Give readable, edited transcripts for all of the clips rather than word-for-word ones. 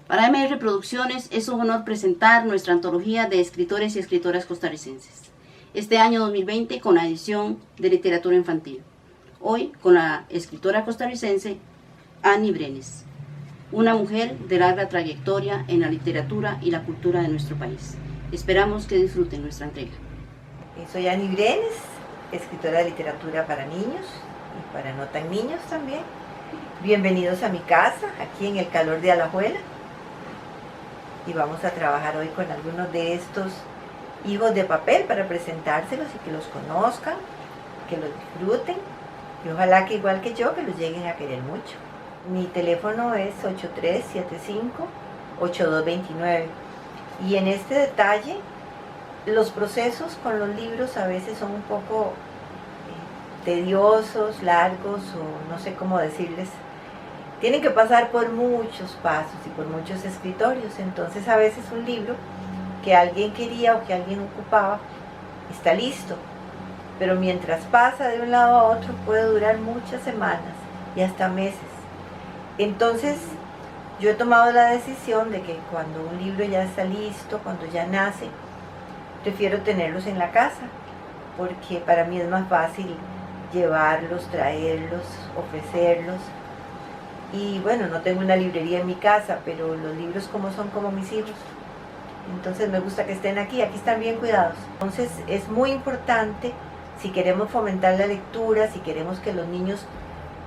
Para MR Producciones es un honor presentar nuestra antología de escritores y escritoras costarricenses. Este año 2020 con la edición de literatura infantil. Hoy con la escritora costarricense Annie Brenes, una mujer de larga trayectoria en la literatura y la cultura de nuestro país. Esperamos que disfruten nuestra entrega. Soy Annie Brenes, escritora de literatura para niños y para no tan niños también. Bienvenidos a mi casa, aquí en el calor de Alajuela. Y vamos a trabajar hoy con algunos de estos hijos de papel para presentárselos y que los conozcan, que los disfruten y ojalá que igual que yo, que los lleguen a querer mucho. Mi teléfono es 8375-8229 y en este detalle los procesos con los libros a veces son un poco tediosos, largos o no sé cómo decirles. Tienen que pasar por muchos pasos y por muchos escritorios, entonces a veces un libro que alguien quería o que alguien ocupaba está listo, pero mientras pasa de un lado a otro puede durar muchas semanas y hasta meses. Entonces yo he tomado la decisión de que cuando un libro ya está listo, cuando ya nace, prefiero tenerlos en la casa, porque para mí es más fácil llevarlos, traerlos, ofrecerlos. Y bueno, no tengo una librería en mi casa, pero los libros como son como mis hijos. Entonces me gusta que estén aquí están bien cuidados. Entonces es muy importante, si queremos fomentar la lectura, si queremos que los niños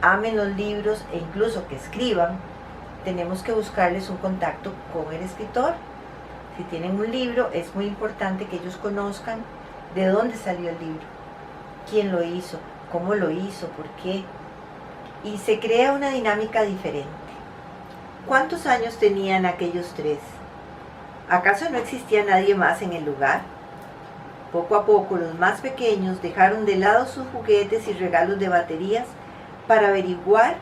amen los libros e incluso que escriban, tenemos que buscarles un contacto con el escritor. Si tienen un libro, es muy importante que ellos conozcan de dónde salió el libro, quién lo hizo, cómo lo hizo, por qué. Y se crea una dinámica diferente. ¿Cuántos años tenían aquellos tres? ¿Acaso no existía nadie más en el lugar? Poco a poco los más pequeños dejaron de lado sus juguetes y regalos de baterías para averiguar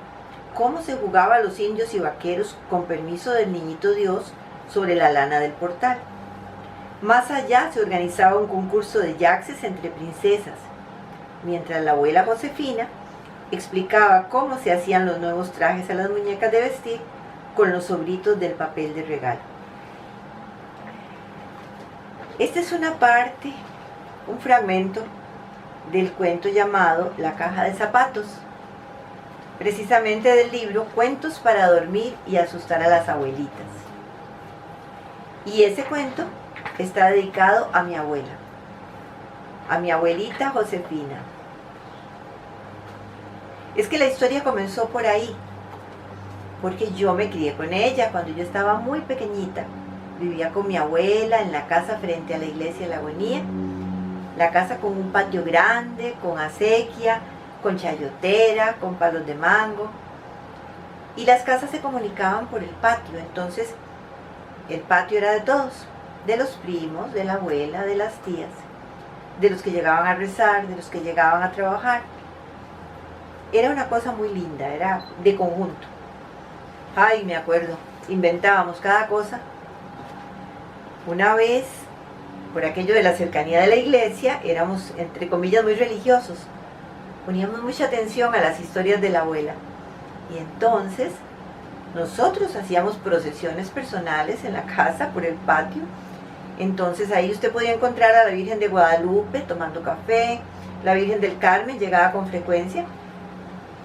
cómo se jugaba a los indios y vaqueros con permiso del niñito Dios sobre la lana del portal. Más allá se organizaba un concurso de yaxes entre princesas, mientras la abuela Josefina explicaba cómo se hacían los nuevos trajes a las muñecas de vestir con los sobritos del papel de regalo. Esta es una parte, un fragmento del cuento llamado La caja de zapatos, precisamente del libro Cuentos para dormir y asustar a las abuelitas. Y ese cuento está dedicado a mi abuela, a mi abuelita Josefina. Es que la historia comenzó por ahí, porque yo me crié con ella cuando yo estaba muy pequeñita. Vivía con mi abuela en la casa frente a la iglesia de la Agonía, la casa con un patio grande, con acequia, con chayotera, con palos de mango, y las casas se comunicaban por el patio. Entonces el patio era de todos, de los primos, de la abuela, de las tías, de los que llegaban a rezar, de los que llegaban a trabajar. Era una cosa muy linda, era de conjunto. Ay, me acuerdo, inventábamos cada cosa. Una vez, por aquello de la cercanía de la iglesia, éramos, entre comillas, muy religiosos. Poníamos mucha atención a las historias de la abuela. Y entonces, nosotros hacíamos procesiones personales en la casa, por el patio. Entonces ahí usted podía encontrar a la Virgen de Guadalupe tomando café, la Virgen del Carmen llegaba con frecuencia.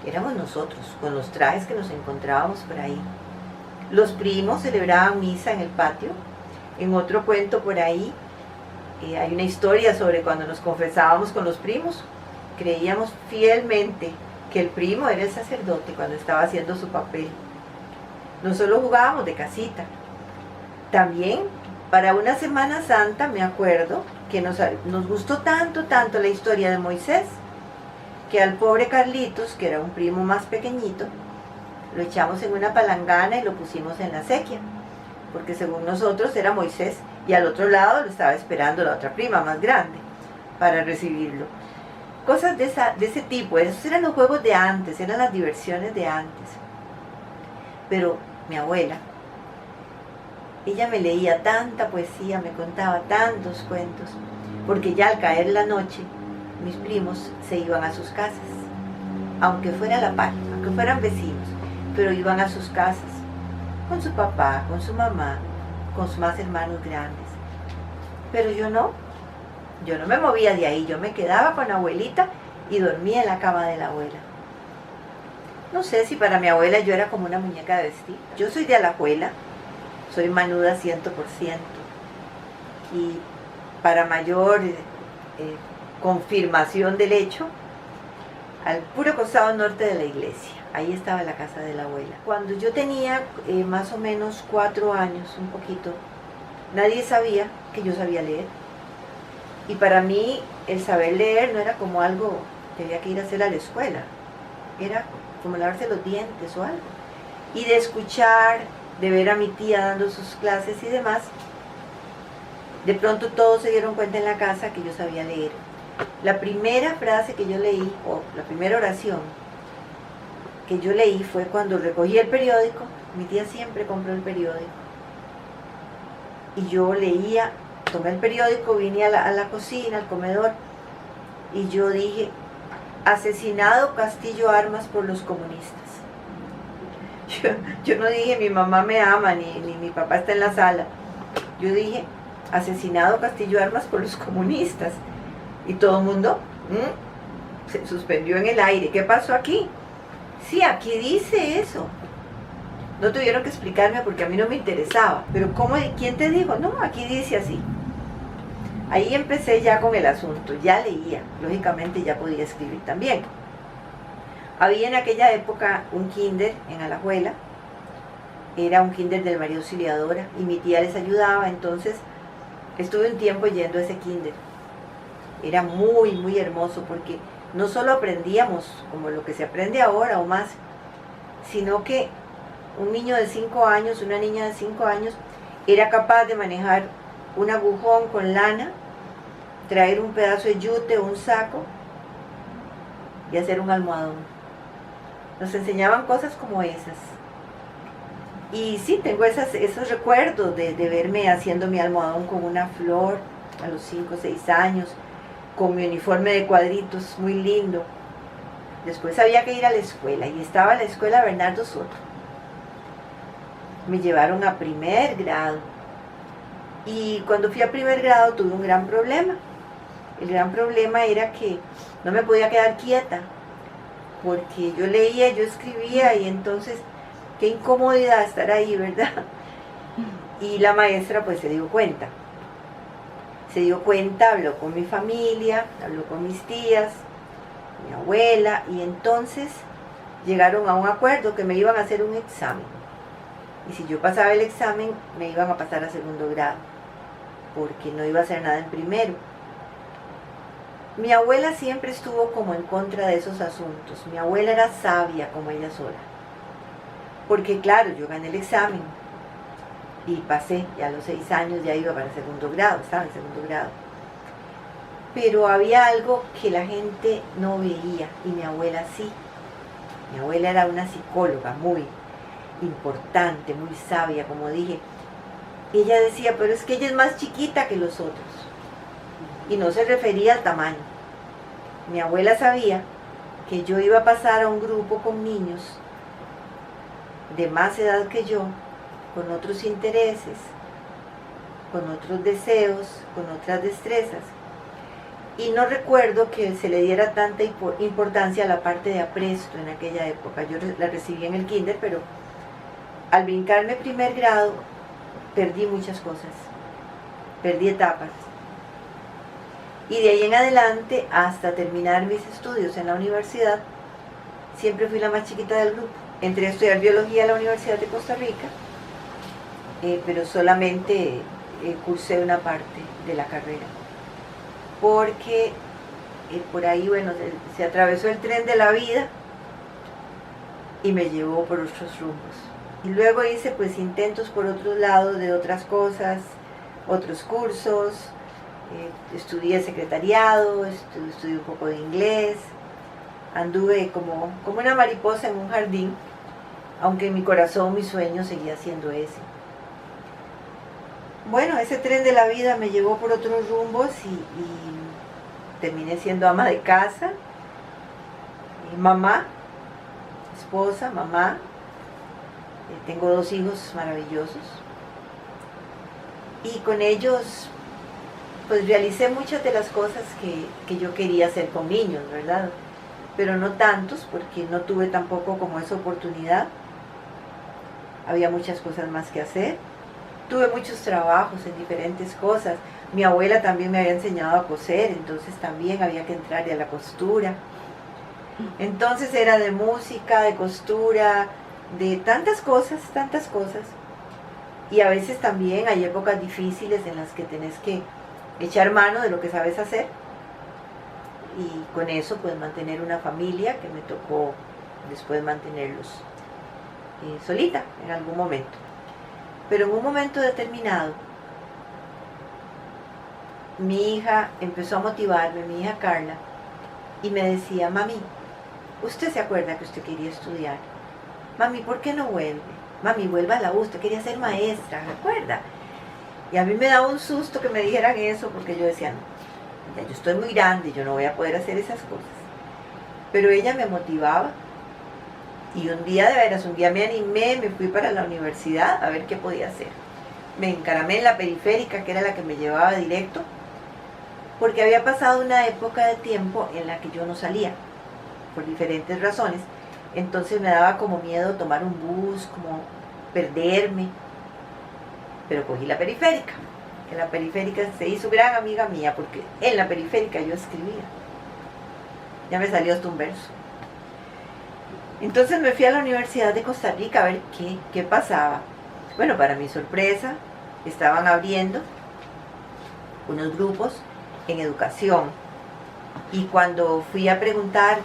Éramos nosotros, con los trajes que nos encontrábamos por ahí. Los primos celebraban misa en el patio. En otro cuento por ahí, hay una historia sobre cuando nos confesábamos con los primos. Creíamos fielmente que el primo era el sacerdote cuando estaba haciendo su papel. No solo jugábamos de casita. También, para una Semana Santa, me acuerdo que nos gustó tanto la historia de Moisés, que al pobre Carlitos, que era un primo más pequeñito, lo echamos en una palangana y lo pusimos en la acequia, porque según nosotros era Moisés, y al otro lado lo estaba esperando la otra prima más grande para recibirlo. Cosas de ese tipo. Esos eran los juegos de antes, eran las diversiones de antes. Pero mi abuela, ella me leía tanta poesía, me contaba tantos cuentos, porque ya al caer la noche mis primos se iban a sus casas, aunque fuera a la par, aunque fueran vecinos, pero iban a sus casas. con su papá, con su mamá, con sus más hermanos grandes. Pero yo no me movía de ahí, yo me quedaba con la abuelita y dormía en la cama de la abuela. No sé si para mi abuela yo era como una muñeca de vestir. Yo soy de Alajuela, soy manuda 100%. Y para mayor confirmación del hecho, al puro costado norte de la iglesia, ahí estaba la casa de la abuela. Cuando yo tenía más o menos 4 años, un poquito, nadie sabía que yo sabía leer. Y para mí el saber leer no era como algo que había que ir a hacer a la escuela, era como lavarse los dientes o algo. Y de escuchar, de ver a mi tía dando sus clases y demás, de pronto todos se dieron cuenta en la casa que yo sabía leer. La primera frase que yo leí, o la primera oración que yo leí fue cuando recogí el periódico. Mi tía siempre compró el periódico. Y yo leía, tomé el periódico, vine a la cocina, al comedor, y yo dije: asesinado Castillo Armas por los comunistas. Yo no dije mi mamá me ama, ni mi papá está en la sala. Yo dije: asesinado Castillo Armas por los comunistas. Y todo el mundo se suspendió en el aire. ¿Qué pasó aquí? Sí, aquí dice eso. No tuvieron que explicarme porque a mí no me interesaba. Pero ¿quién te dijo? No, aquí dice así. Ahí empecé ya con el asunto, ya leía, lógicamente ya podía escribir también. Había en aquella época un kinder en Alajuela, era un kinder del María Auxiliadora y mi tía les ayudaba, entonces estuve un tiempo yendo a ese kinder. Era muy, muy hermoso porque no solo aprendíamos como lo que se aprende ahora o más, sino que un niño de 5 años, una niña de 5 años, era capaz de manejar un agujón con lana, traer un pedazo de yute o un saco y hacer un almohadón. Nos enseñaban cosas como esas. Y sí, tengo esos recuerdos de verme haciendo mi almohadón con una flor a los 5 o 6 años, con mi uniforme de cuadritos, muy lindo. Después había que ir a la escuela, y estaba la escuela Bernardo Soto. Me llevaron a primer grado. Y cuando fui a primer grado tuve un gran problema. El gran problema era que no me podía quedar quieta, porque yo leía, yo escribía, y entonces qué incomodidad estar ahí, ¿verdad? Y la maestra pues se dio cuenta, habló con mi familia, habló con mis tías, mi abuela, y entonces llegaron a un acuerdo que me iban a hacer un examen. Y si yo pasaba el examen, me iban a pasar a segundo grado, porque no iba a hacer nada en primero. Mi abuela siempre estuvo como en contra de esos asuntos. Mi abuela era sabia como ella sola. Porque claro, yo gané el examen y pasé, y a los 6 años ya iba para segundo grado, estaba en segundo grado. Pero había algo que la gente no veía, y mi abuela sí. Mi abuela era una psicóloga muy importante, muy sabia, como dije. Y ella decía: pero es que ella es más chiquita que los otros. Y no se refería al tamaño. Mi abuela sabía que yo iba a pasar a un grupo con niños de más edad que yo, con otros intereses, con otros deseos, con otras destrezas. Y no recuerdo que se le diera tanta importancia a la parte de apresto en aquella época. Yo la recibí en el kinder, pero al brincarme primer grado perdí muchas cosas, perdí etapas. Y de ahí en adelante, hasta terminar mis estudios en la universidad, siempre fui la más chiquita del grupo. Entré a estudiar biología en la Universidad de Costa Rica, pero solamente cursé una parte de la carrera. Porque por ahí, bueno, se atravesó el tren de la vida y me llevó por otros rumbos. Y luego hice pues intentos por otros lados de otras cosas, otros cursos. Estudié secretariado, estudié un poco de inglés, anduve como una mariposa en un jardín, aunque en mi corazón mi sueño seguía siendo ese. Bueno, ese tren de la vida me llevó por otros rumbos y terminé siendo ama de casa, y mamá, esposa, mamá, Tengo 2 hijos maravillosos y con ellos pues realicé muchas de las cosas que yo quería hacer con niños, ¿verdad? Pero no tantos, porque no tuve tampoco como esa oportunidad. Había muchas cosas más que hacer. Tuve muchos trabajos en diferentes cosas. Mi abuela también me había enseñado a coser, entonces también había que entrarle a la costura. Entonces era de música, de costura, de tantas cosas, tantas cosas. Y a veces también hay épocas difíciles en las que tenés que echar mano de lo que sabes hacer. Y con eso pues mantener una familia que me tocó después mantenerlos solita en algún momento. Pero en un momento determinado, mi hija empezó a motivarme, mi hija Carla, y me decía: mami, ¿usted se acuerda que usted quería estudiar? Mami, ¿por qué no vuelve? Mami, vuelva a la U, usted quería ser maestra, ¿recuerda? Y a mí me daba un susto que me dijeran eso, porque yo decía, no, ya yo estoy muy grande, yo no voy a poder hacer esas cosas. Pero ella me motivaba. Y un día, de veras, un día me animé, me fui para la universidad a ver qué podía hacer. Me encaramé en la periférica, que era la que me llevaba directo, porque había pasado una época de tiempo en la que yo no salía, por diferentes razones. Entonces me daba como miedo tomar un bus, como perderme. Pero cogí la periférica, que la periférica se hizo gran amiga mía, porque en la periférica yo escribía. Ya me salió hasta un verso. Entonces me fui a la Universidad de Costa Rica a ver qué pasaba. Bueno, para mi sorpresa, estaban abriendo unos grupos en educación. Y cuando fui a preguntar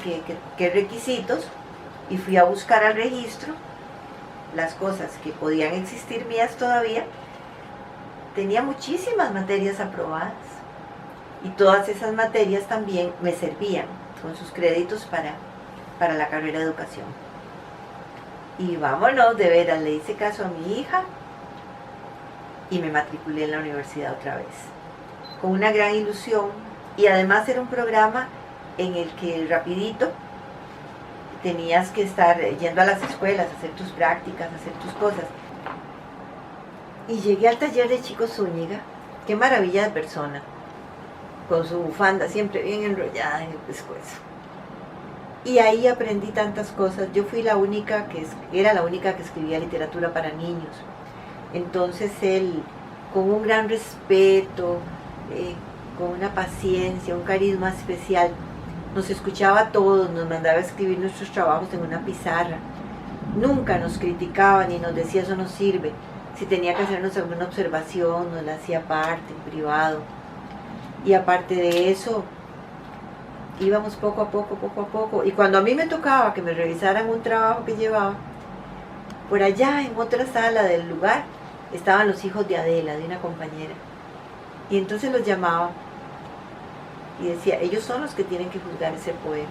qué requisitos, y fui a buscar al registro las cosas que podían existir mías todavía, tenía muchísimas materias aprobadas. Y todas esas materias también me servían con sus créditos para la carrera de educación. Y vámonos, de veras, le hice caso a mi hija y me matriculé en la universidad otra vez, con una gran ilusión. Y además era un programa en el que rapidito tenías que estar yendo a las escuelas, hacer tus prácticas, hacer tus cosas. Y llegué al taller de Chico Zúñiga, qué maravilla de persona, con su bufanda siempre bien enrollada en el pescuezo. Y ahí aprendí tantas cosas. Yo fui la única era la única que escribía literatura para niños. Entonces él, con un gran respeto, con una paciencia, un carisma especial, nos escuchaba a todos, nos mandaba a escribir nuestros trabajos en una pizarra. Nunca nos criticaba ni nos decía eso no sirve. Si tenía que hacernos alguna observación, nos la hacía aparte, en privado. Y aparte de eso, íbamos poco a poco. Y cuando a mí me tocaba que me revisaran un trabajo que llevaba, por allá en otra sala del lugar estaban los hijos de Adela, de una compañera. Y entonces los llamaba y decía, ellos son los que tienen que juzgar ese poema.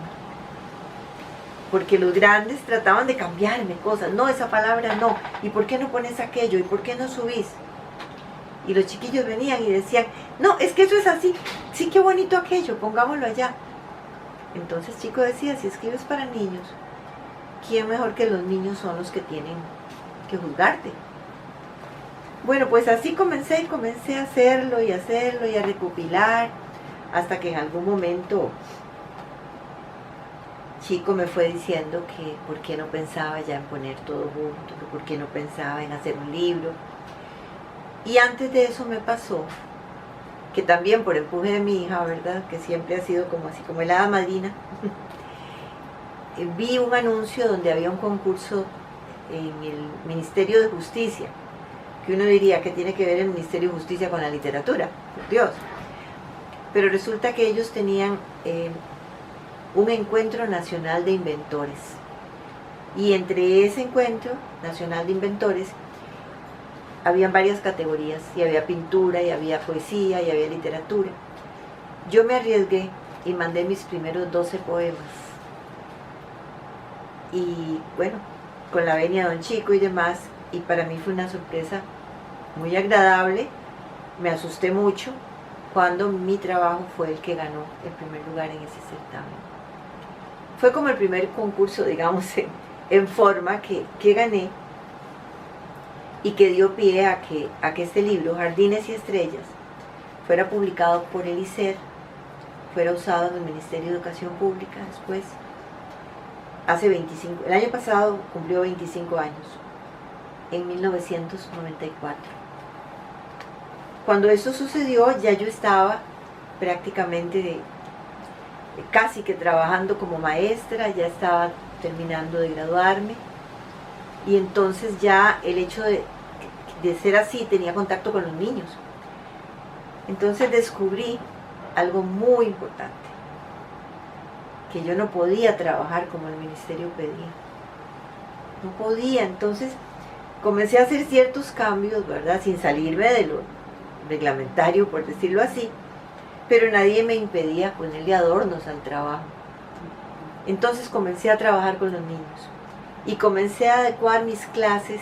Porque los grandes trataban de cambiarme cosas. No, esa palabra no. ¿Y por qué no pones aquello? ¿Y por qué no subís? Y los chiquillos venían y decían, no, es que eso es así. Sí, qué bonito aquello, pongámoslo allá. Entonces Chico decía, si escribes para niños, ¿quién mejor que los niños son los que tienen que juzgarte? Bueno, pues así comencé a hacerlo y a recopilar, hasta que en algún momento Chico me fue diciendo que por qué no pensaba ya en poner todo junto, que por qué no pensaba en hacer un libro. Y antes de eso me pasó que también por empuje de mi hija, ¿verdad?, que siempre ha sido como así, como el hada madrina, vi un anuncio donde había un concurso en el Ministerio de Justicia, que uno diría que tiene que ver el Ministerio de Justicia con la literatura, por Dios. Pero resulta que ellos tenían un encuentro nacional de inventores. Y entre ese encuentro nacional de inventores habían varias categorías, y había pintura, y había poesía, y había literatura. Yo me arriesgué y mandé mis primeros 12 poemas. Y bueno, con la venia de don Chico y demás, y para mí fue una sorpresa muy agradable. Me asusté mucho cuando mi trabajo fue el que ganó el primer lugar en ese certamen. Fue como el primer concurso, digamos, en forma que gané. y que dio pie a que este libro, Jardines y Estrellas, fuera publicado por el ICER, fuera usado en el Ministerio de Educación Pública después. El año pasado cumplió 25 años, en 1994. Cuando eso sucedió, ya yo estaba prácticamente casi que trabajando como maestra, ya estaba terminando de graduarme, y entonces ya el hecho de ser así tenía contacto con los niños. Entonces descubrí algo muy importante, que yo no podía trabajar como el ministerio pedía, no podía. Entonces comencé a hacer ciertos cambios, ¿verdad?, sin salirme de lo reglamentario, por decirlo así, pero nadie me impedía ponerle adornos al trabajo. Entonces comencé a trabajar con los niños y comencé a adecuar mis clases.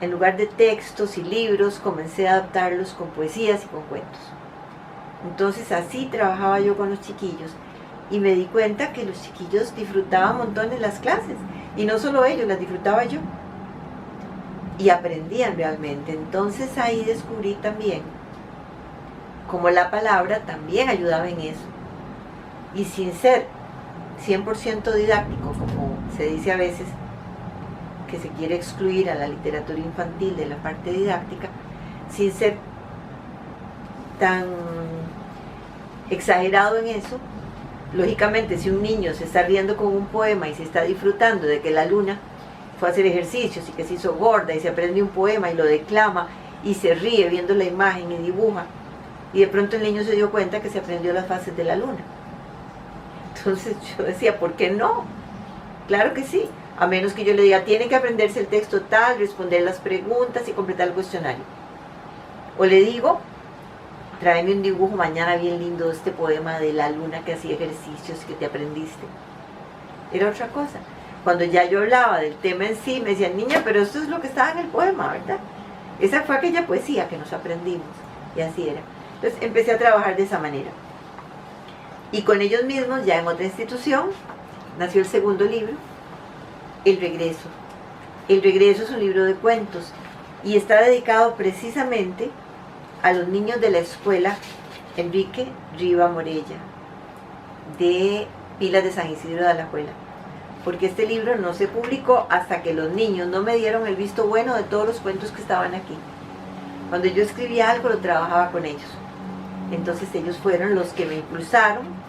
En lugar de textos y libros, comencé a adaptarlos con poesías y con cuentos. Entonces así trabajaba yo con los chiquillos y me di cuenta que los chiquillos disfrutaban montones las clases, y no solo ellos, las disfrutaba yo, y aprendían realmente. Entonces ahí descubrí también cómo la palabra también ayudaba en eso, y sin ser 100% didáctico, como se dice a veces, que se quiere excluir a la literatura infantil de la parte didáctica, sin ser tan exagerado en eso. Lógicamente, si un niño se está riendo con un poema y se está disfrutando de que la luna fue a hacer ejercicios y que se hizo gorda y se aprende un poema y lo declama y se ríe viendo la imagen y dibuja, y de pronto el niño se dio cuenta que se aprendió las fases de la luna. Entonces yo decía, ¿por qué no? Claro que sí, a menos que yo le diga, tienen que aprenderse el texto tal, responder las preguntas y completar el cuestionario. O le digo, tráeme un dibujo mañana bien lindo de este poema de la luna que hacía ejercicios que te aprendiste. Era otra cosa. Cuando ya yo hablaba del tema en sí, me decían, niña, pero esto es lo que estaba en el poema, ¿verdad? Esa fue aquella poesía que nos aprendimos. Y así era. Entonces empecé a trabajar de esa manera. Y con ellos mismos, ya en otra institución, nació el segundo libro, El Regreso. El Regreso es un libro de cuentos y está dedicado precisamente a los niños de la escuela Enrique Riva Morella, de Pilas de San Isidro de Alajuela. Porque este libro no se publicó hasta que los niños no me dieron el visto bueno de todos los cuentos que estaban aquí. Cuando yo escribía algo, lo trabajaba con ellos. Entonces ellos fueron los que me impulsaron,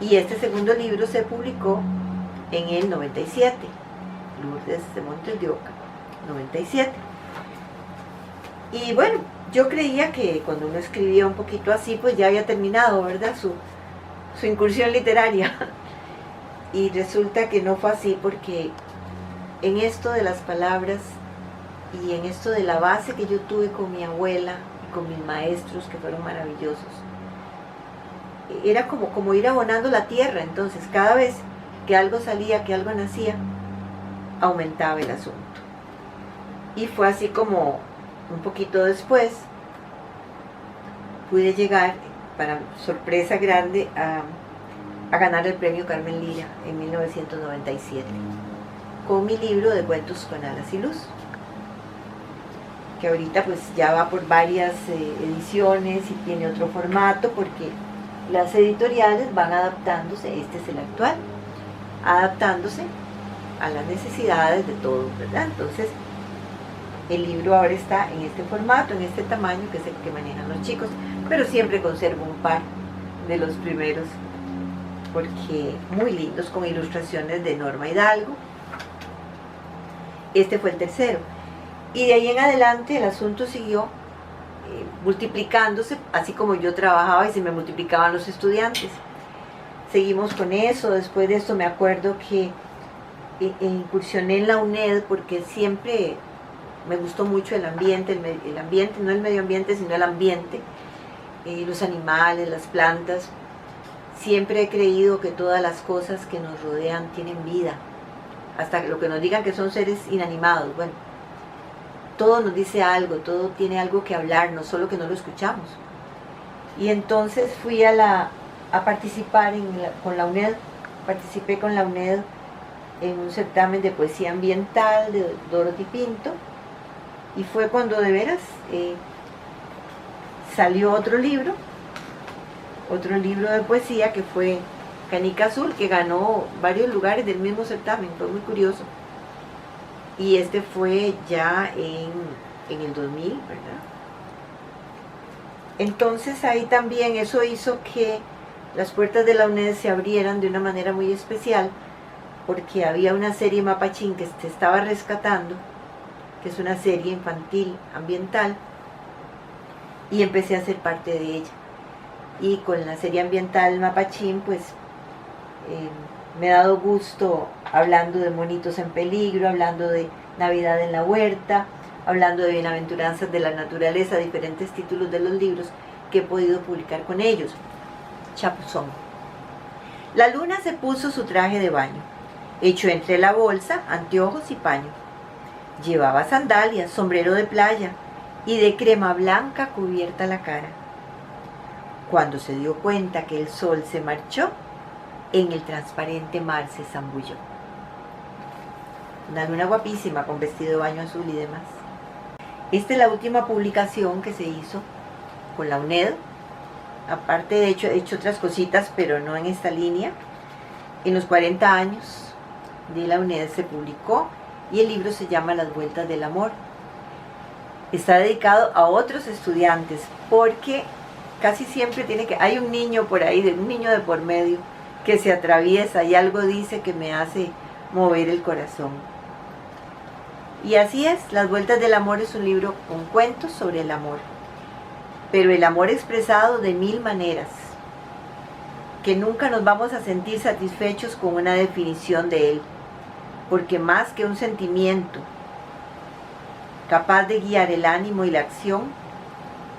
y este segundo libro se publicó en el 97, Lourdes de Montes de Oca, 97. Y bueno, yo creía que cuando uno escribía un poquito así, pues ya había terminado, ¿verdad?, su incursión literaria. Y resulta que no fue así, porque en esto de las palabras y en esto de la base que yo tuve con mi abuela y con mis maestros, que fueron maravillosos, era como ir abonando la tierra. Entonces cada vez que algo salía, que algo nacía, aumentaba el asunto. Y fue así como un poquito después pude llegar, para sorpresa grande, a ganar el premio Carmen Lira en 1997 con mi libro de cuentos con alas y luz, que ahorita pues ya va por varias ediciones y tiene otro formato, porque las editoriales van adaptándose, este es el actual, adaptándose a las necesidades de todos, ¿verdad? Entonces el libro ahora está en este formato, en este tamaño, que es el que manejan los chicos, pero siempre conservo un par de los primeros, porque muy lindos, con ilustraciones de Norma Hidalgo. Este fue el tercero. Y de ahí en adelante el asunto siguió multiplicándose, así como yo trabajaba y se me multiplicaban los estudiantes. Seguimos con eso. Después de esto me acuerdo que incursioné en la UNED, porque siempre me gustó mucho el ambiente, no el medio ambiente, sino el ambiente, los animales, las plantas. Siempre he creído que todas las cosas que nos rodean tienen vida, hasta lo que nos digan que son seres inanimados. Bueno, todo nos dice algo, todo tiene algo que hablarnos, solo que no lo escuchamos. Y entonces fui a participar con la UNED, participé con la UNED en un certamen de poesía ambiental de Dorothy Pinto, Y fue cuando de veras salió otro libro de poesía, que fue Canica Azul, que ganó varios lugares del mismo certamen. Fue muy curioso. Y este fue ya en el 2000, ¿verdad? Entonces ahí también eso hizo que las puertas de la UNED se abrieran de una manera muy especial, porque había una serie Mapachín que se estaba rescatando, que es una serie infantil ambiental, y empecé a ser parte de ella. Y con la serie ambiental Mapachín, pues me ha dado gusto hablando de monitos en peligro, hablando de Navidad en la huerta, hablando de bienaventuranzas de la naturaleza, diferentes títulos de los libros que he podido publicar con ellos. Chapuzón. La luna se puso su traje de baño, hecho entre la bolsa, anteojos y paño. Llevaba sandalias, sombrero de playa y de crema blanca cubierta la cara. Cuando se dio cuenta que el sol se marchó, en el transparente mar se zambulló. Una luna guapísima con vestido de baño azul y demás. Esta es la última publicación que se hizo con la UNED. Aparte he hecho otras cositas, pero no en esta línea. En los 40 años de la UNED se publicó y el libro se llama Las Vueltas del Amor. Está dedicado a otros estudiantes porque casi siempre hay un niño por ahí, un niño de por medio que se atraviesa y algo dice que me hace mover el corazón. Y así es, Las Vueltas del Amor es un libro con cuentos sobre el amor, pero el amor expresado de 1000 maneras, que nunca nos vamos a sentir satisfechos con una definición de él, porque más que un sentimiento capaz de guiar el ánimo y la acción,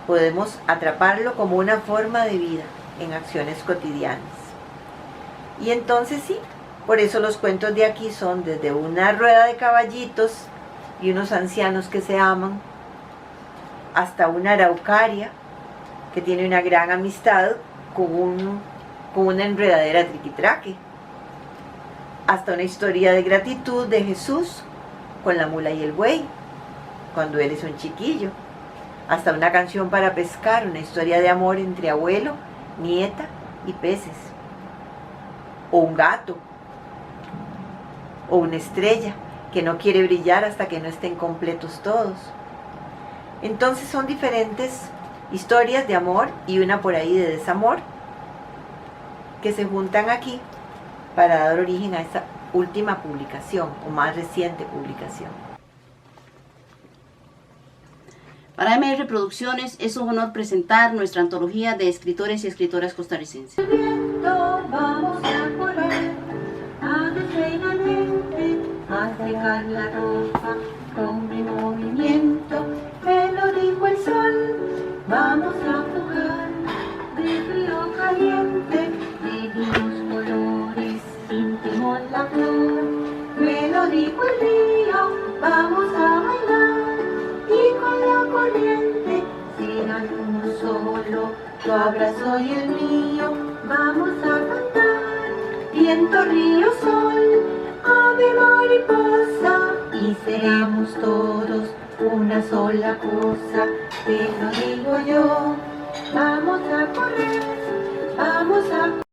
podemos atraparlo como una forma de vida en acciones cotidianas. Y entonces sí, por eso los cuentos de aquí son desde una rueda de caballitos y unos ancianos que se aman, hasta una araucaria que tiene una gran amistad con una enredadera triquitraque, hasta una historia de gratitud de Jesús con la mula y el buey, cuando él es un chiquillo, hasta una canción para pescar, una historia de amor entre abuelo, nieta y peces, o un gato, o una estrella que no quiere brillar hasta que no estén completos todos. Entonces son diferentes historias de amor y una por ahí de desamor que se juntan aquí para dar origen a esta última publicación o más reciente publicación. Para MR Producciones es un honor presentar nuestra antología de escritores y escritoras costarricenses. Vamos a correr adrenalmente, a secar la ropa con mi movimiento. Me lo dijo el sol, vamos a jugar de frío caliente, vivimos colores, sentimos la flor. Me lo dijo el río, vamos a bailar y con la corriente serán uno solo, tu abrazo y el mío. Vamos a cantar, viento, río, sol, ave, mariposa, y seremos todos una sola cosa, te lo digo yo. Vamos a correr, vamos a